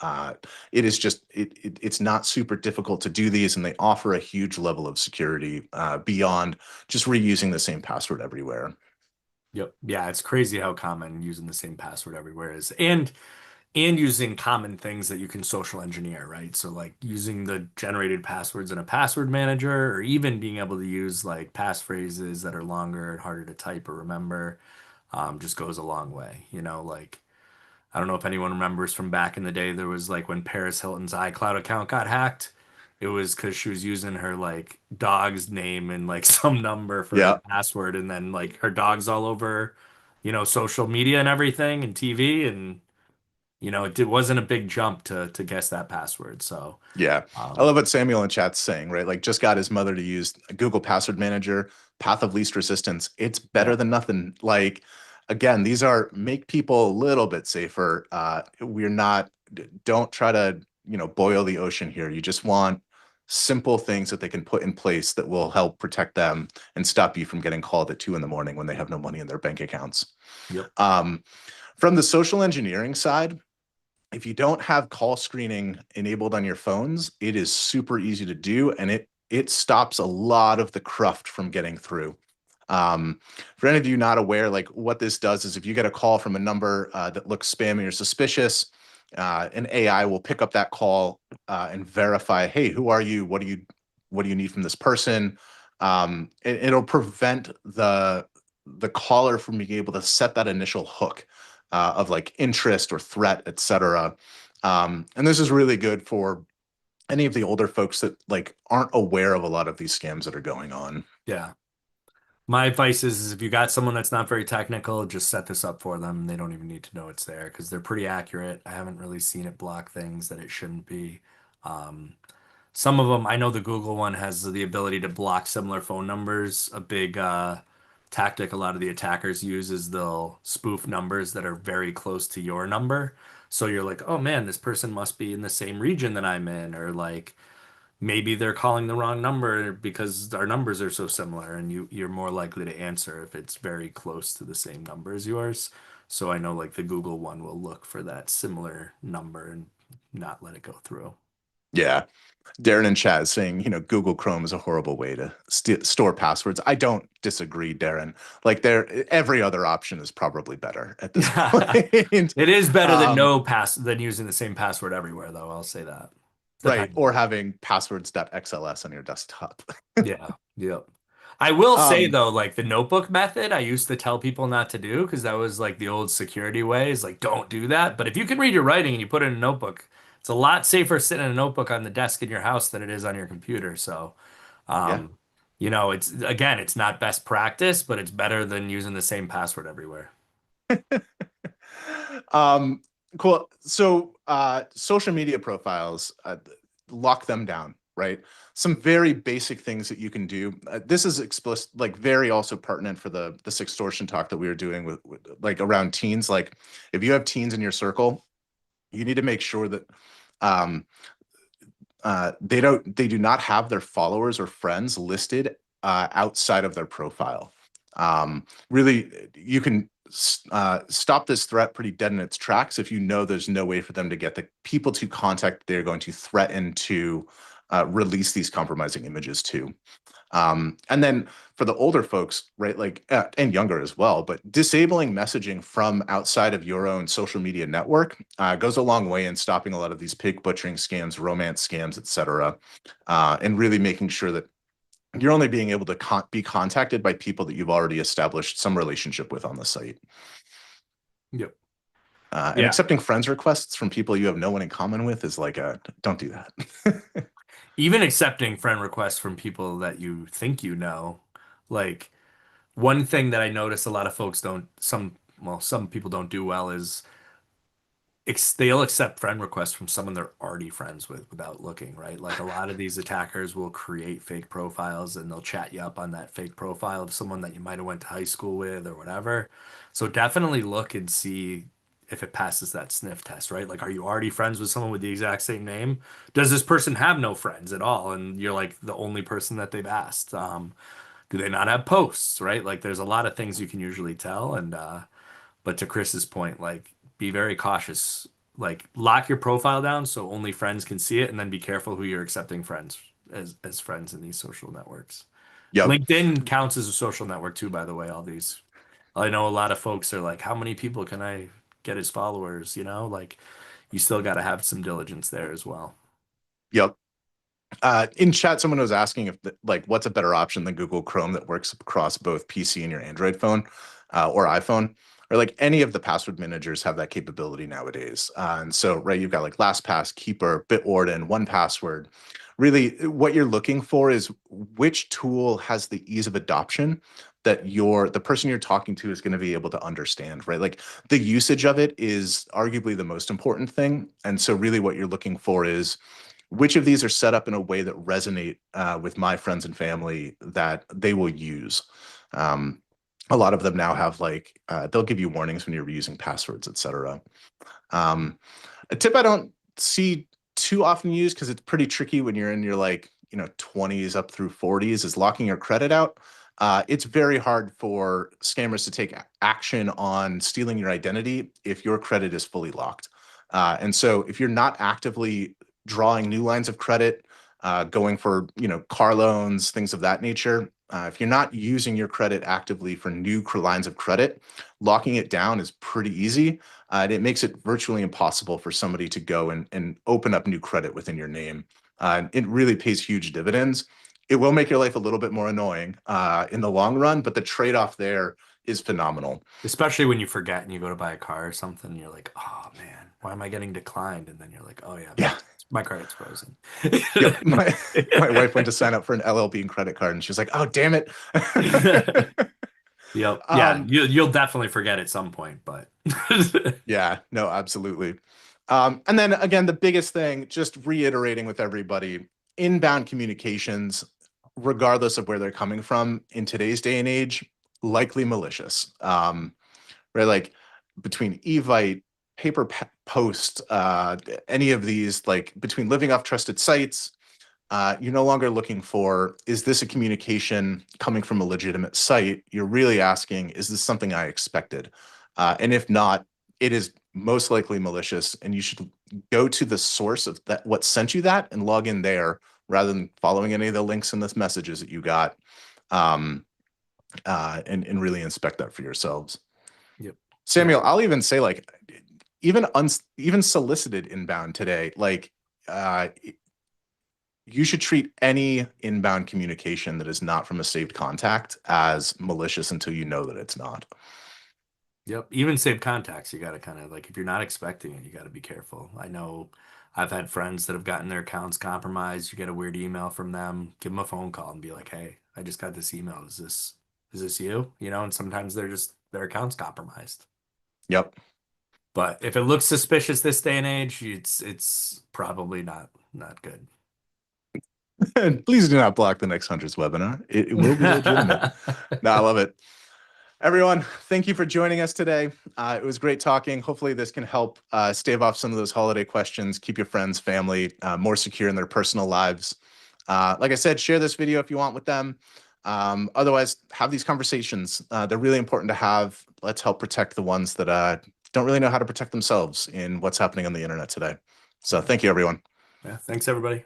It is just, it's not super difficult to do these, and they offer a huge level of security beyond just reusing the same password everywhere. Yep. Yeah, it's crazy how common using the same password everywhere is. And using common things that you can social engineer, right? So like using the generated passwords in a password manager, or even being able to use like passphrases that are longer and harder to type or remember, just goes a long way. Like I don't know if anyone remembers from back in the day, there was like when Paris Hilton's iCloud account got hacked. It was because she was using her like dog's name and like some number for her Yeah, password, and then like her dog's all over, social media and everything and TV, and it wasn't a big jump to guess that password. So, yeah. I um, love what Samuel in chat's saying, right? Like just got his mother to use Google Password Manager, path of least resistance. It's better yeah, than nothing. Like again, these are make people a little bit safer. We're not, don't try to, boil the ocean here. You just want simple things that they can put in place that will help protect them and stop you from getting called at 2 in the morning when they have no money in their bank accounts. Yep. From the social engineering side, if you don't have call screening enabled on your phones, it is super easy to do, and it stops a lot of the cruft from getting through. For any of you not aware, like what this does is if you get a call from a number that looks spammy or suspicious, an AI will pick up that call and verify, hey, who are you? What do you need from this person? It'll prevent the caller from being able to set that initial hook of like interest or threat, etc. And this is really good for any of the older folks that like aren't aware of a lot of these scams that are going on. Yeah. My advice is if you got someone that's not very technical, just set this up for them. They don't even need to know it's there because they're pretty accurate. I haven't really seen it block things that it shouldn't be. Um, some of them, I know the Google one has the ability to block similar phone numbers. A big tactic a lot of the attackers use is they'll spoof numbers that are very close to your number. So you're like, oh man, this person must be in the same region that I'm in, or like maybe they're calling the wrong number because our numbers are so similar, and you're more likely to answer if it's very close to the same number as yours. So I know like the Google one will look for that similar number and not let it go through. Yeah. Darren in chat is saying, Google Chrome is a horrible way to store passwords. I don't disagree, Darren. Like every other option is probably better at this point. It is better than Um, no pass than using the same password everywhere, though. I'll say that. right. Or Depending. having passwords.xls on your desktop. Yeah. Yep. I will say Um, though, like the notebook method, I used to tell people not to do because that was like the old security ways, like don't do that. But if you can read your writing and you put it in a notebook, it's a lot safer sitting in a notebook on the desk in your house than it is on your computer. So, yeah. um, it's again, it's not best practice, but it's better than using the same password everywhere. um, cool. So, social media profiles, lock them down, right? Some very basic things that you can do. This is explicit, like very also pertinent for the sextortion talk that we were doing with like around teens. Like, if you have teens in your circle, you need to make sure that um, they do not have their followers or friends listed outside of their profile. Really, you can stop this threat pretty dead in its tracks if you know there's no way for them to get the people to contact they're going to threaten to release these compromising images to. And then for the older folks, right, like and younger as well, but disabling messaging from outside of your own social media network goes a long way in stopping a lot of these pig butchering scams, romance scams, etc., and really making sure that you're only being able to be contacted by people that you've already established some relationship with on the site. Yep. And Yeah. accepting friends requests from people you have no one in common with is like don't do that. Even accepting friend requests from people that you think you know, like one thing that I notice a lot of folks don't, some people don't do well is they'll accept friend requests from someone they're already friends with without looking, right? Like a lot of these attackers will create fake profiles and they'll chat you up on that fake profile of someone that you might have went to high school with or whatever. So definitely look and see if it passes that sniff test, right? Like, are you already friends with someone with the exact same name? Does this person have no friends at all? And you're like the only person that they've asked. Do they not have posts, right? Like, there's a lot of things you can usually tell. And, but to Chris's point, like, be very cautious. Like, lock your profile down so only friends can see it, and then be careful who you're accepting friends as friends in these social networks. Yep. LinkedIn counts as a social network too, by the way, all these. I know a lot of folks are like, how many people can I get as followers? Like you still got to have some diligence there as well. Yep. In chat, someone was asking if like what's a better option than Google Chrome that works across both PC and your Android phone or iPhone, or like any of the password managers have that capability nowadays. And so, right, you've got like LastPass, Keeper, Bitwarden, 1Password. Really, what you're looking for is which tool has the ease of adoption that the person you're talking to is going to be able to understand, right? Like the usage of it is arguably the most important thing. And so really what you're looking for is which of these are set up in a way that resonate with my friends and family that they will use. Um, A lot of them now have like they'll give you warnings when you're reusing passwords, etc. A tip I don't see too often used because it's pretty tricky when you're in your like 20s up through 40s is locking your credit out. It's very hard for scammers to take action on stealing your identity if your credit is fully locked. And so if you're not actively drawing new lines of credit, going for car loans, things of that nature, if you're not using your credit actively for new lines of credit, locking it down is pretty easy. And it makes it virtually impossible for somebody to go and open up new credit within your name. It really pays huge dividends. It will make your life a little bit more annoying in the long run, but the trade-off there is phenomenal. Especially when you forget and you go to buy a car or something, and you're like, oh man, why am I getting declined? And then you're like, oh yeah, Yeah. my credit's frozen. Yep. My wife went to sign up for an LLB and credit card, and she was like, "Oh, damn it!" Yep. Yeah, you'll definitely forget at some point, but yeah, no, absolutely. And then again, the biggest thing, just reiterating with everybody, inbound communications, regardless of where they're coming from in today's day and age, likely malicious. Right, like between Evite, paper post, any of these, like between living off trusted sites, you're no longer looking for, is this a communication coming from a legitimate site? You're really asking, is this something I expected? And if not, it is most likely malicious, and you should go to the source of that, what sent you that, and log in there rather than following any of the links in the messages that you got, and really inspect that for yourselves. Yep. Samuel, I'll even say like even solicited inbound today, like you should treat any inbound communication that is not from a saved contact as malicious until you know that it's not. Yep. Even saved contacts, you got to kind of like, if you're not expecting it, you got to be careful. I know I've had friends that have gotten their accounts compromised. You get a weird email from them, give them a phone call and be like, hey, I just got this email. Is this you? And sometimes their account's compromised. Yep. But if it looks suspicious this day and age, it's probably not good. Please do not block the next Huntress webinar. It will be legitimate. No, I love it. Everyone, thank you for joining us today. It was great talking. Hopefully this can help stave off some of those holiday questions, keep your friends, family more secure in their personal lives. Like I said, share this video if you want with them. Otherwise, have these conversations. They're really important to have. Let's help protect the ones that don't really know how to protect themselves in what's happening on the internet today. So thank you, everyone. Yeah, thanks, everybody.